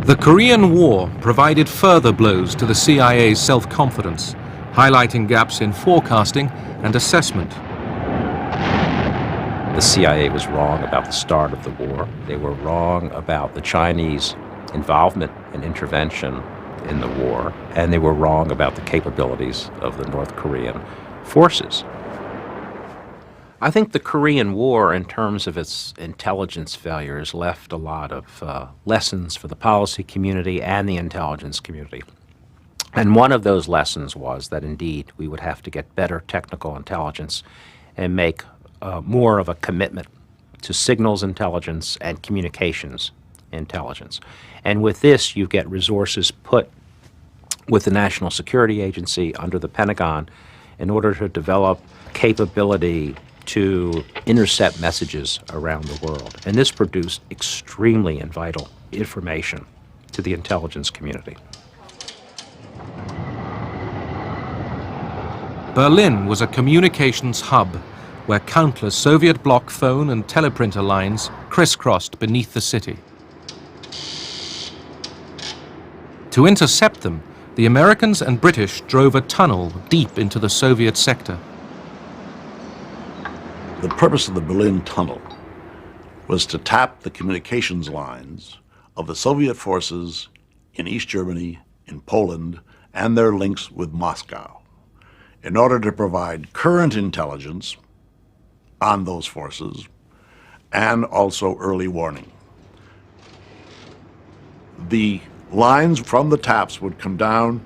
The Korean War provided further blows to the CIA's self-confidence, highlighting gaps in forecasting and assessment. The CIA was wrong about the start of the war. They were wrong about the Chinese involvement and intervention in the war, and they were wrong about the capabilities of the North Korean forces. I think the Korean War, in terms of its intelligence failures, left a lot of lessons for the policy community and the intelligence community. And one of those lessons was that indeed we would have to get better technical intelligence and make more of a commitment to signals intelligence and communications intelligence. And with this, you get resources put with the National Security Agency under the Pentagon in order to develop capability to intercept messages around the world. And this produced extremely and vital information to the intelligence community. Berlin was a communications hub where countless Soviet bloc phone and teleprinter lines crisscrossed beneath the city. To intercept them, the Americans and British drove a tunnel deep into the Soviet sector. The purpose of the Berlin Tunnel was to tap the communications lines of the Soviet forces in East Germany, in Poland, and their links with Moscow, in order to provide current intelligence on those forces and also early warning. The lines from the taps would come down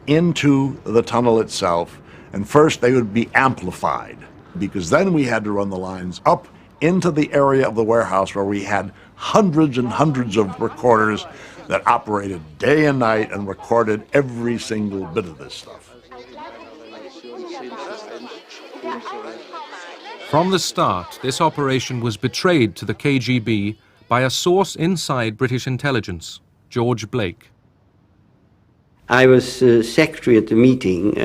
into the tunnel itself, and first they would be amplified, because then we had to run the lines up into the area of the warehouse where we had hundreds and hundreds of recorders that operated day and night and recorded every single bit of this stuff. From the start, this operation was betrayed to the KGB by a source inside British intelligence, George Blake. I was secretary at the meeting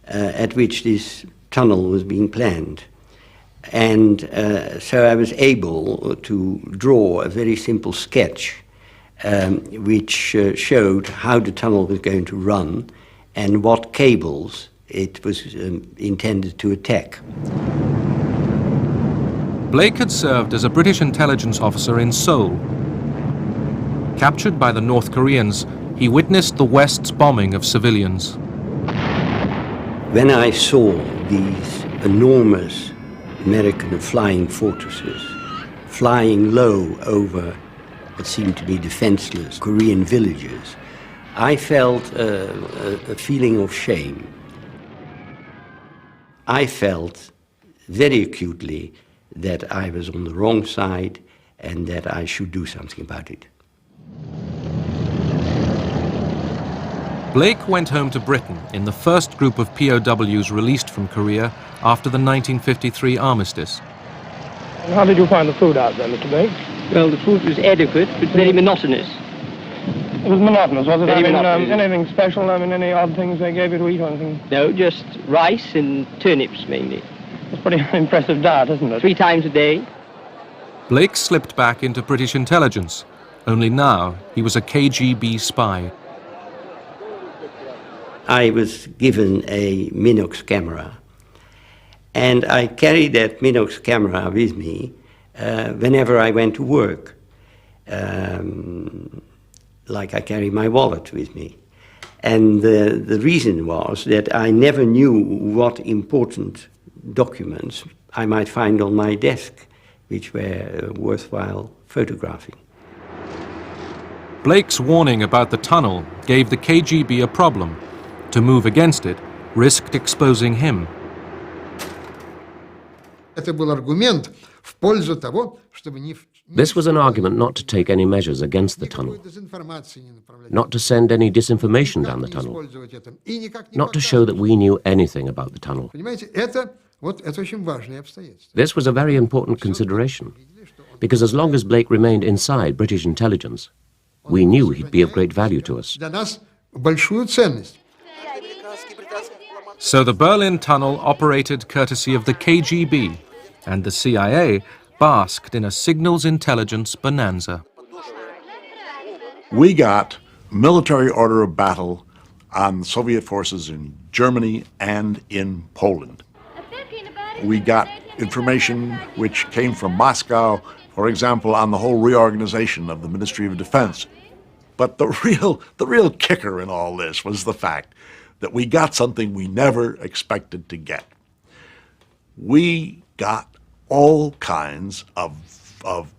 at which this tunnel was being planned. And so I was able to draw a very simple sketch which showed how the tunnel was going to run and what cables it was intended to attack. Blake had served as a British intelligence officer in Seoul. Captured by the North Koreans, he witnessed the West's bombing of civilians. When I saw these enormous American flying fortresses flying low over what seemed to be defenseless Korean villages, I felt a feeling of shame. I felt very acutely that I was on the wrong side and that I should do something about it. Blake went home to Britain in the first group of POWs released from Korea after the 1953 armistice. And how did you find the food out there, Mr. Blake? Well, the food was adequate, but very monotonous. It was monotonous, was it? Very monotonous. Anything special? I mean, any odd things they gave you to eat or anything? No, just rice and turnips mainly. It's a pretty impressive diet, isn't it? 3 times a day. Blake slipped back into British intelligence, only now he was a KGB spy. I was given a Minox camera, and I carried that Minox camera with me whenever I went to work, like I carry my wallet with me. And the reason was that I never knew what important documents I might find on my desk, which were worthwhile photographing. Blake's warning about the tunnel gave the KGB a problem. To move against it risked exposing him. This was an argument not to take any measures against the tunnel, not to send any disinformation down the tunnel, not to show that we knew anything about the tunnel. This was a very important consideration, because as long as Blake remained inside British intelligence, we knew he'd be of great value to us. So the Berlin Tunnel operated courtesy of the KGB, and the CIA basked in a signals intelligence bonanza. We got military order of battle on Soviet forces in Germany and in Poland. We got information which came from Moscow, for example, on the whole reorganization of the Ministry of Defense. But the real kicker in all this was the fact that we got something we never expected to get. We got all kinds of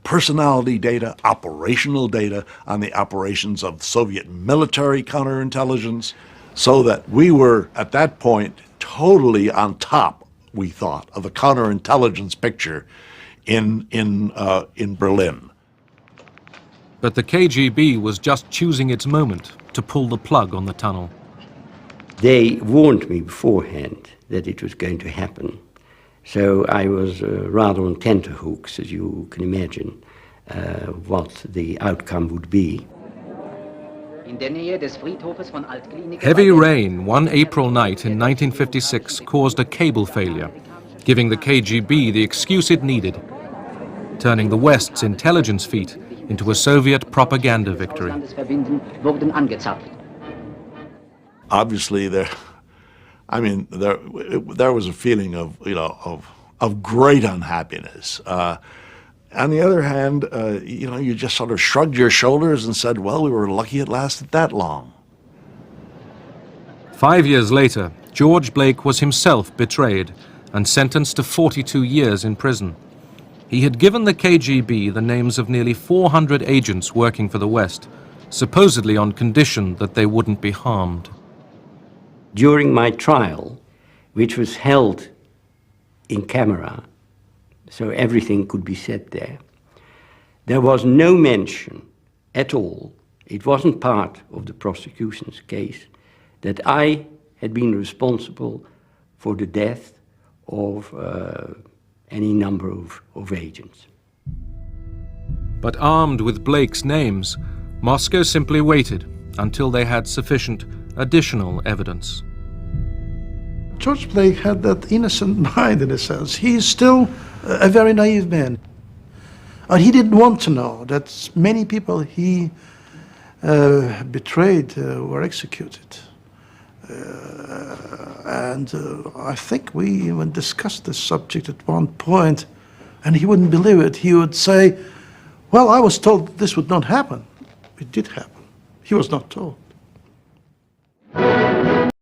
personality data, operational data on the operations of Soviet military counterintelligence, so that we were, at that point, totally on top, we thought, of the counterintelligence picture in Berlin. But the KGB was just choosing its moment to pull the plug on the tunnel. They warned me beforehand that it was going to happen. So I was rather on tenterhooks, as you can imagine, what the outcome would be. Heavy rain one April night in 1956 caused a cable failure, giving the KGB the excuse it needed, turning the West's intelligence feat into a Soviet propaganda victory. Obviously, there was a feeling of great unhappiness. On the other hand, you just sort of shrugged your shoulders and said, well, we were lucky it lasted that long. 5 years later, George Blake was himself betrayed and sentenced to 42 years in prison. He had given the KGB the names of nearly 400 agents working for the West, supposedly on condition that they wouldn't be harmed. During my trial, which was held in camera, so everything could be said there was no mention at all, it wasn't part of the prosecution's case, that I had been responsible for the death of any number of agents. But armed with Blake's names, Moscow simply waited until they had sufficient additional evidence. George Blake had that innocent mind, in a sense. He's still a very naive man. And he didn't want to know that many people he betrayed were executed. And I think we even discussed this subject at one point, and he wouldn't believe it. He would say, well, I was told this would not happen. It did happen. He was not told.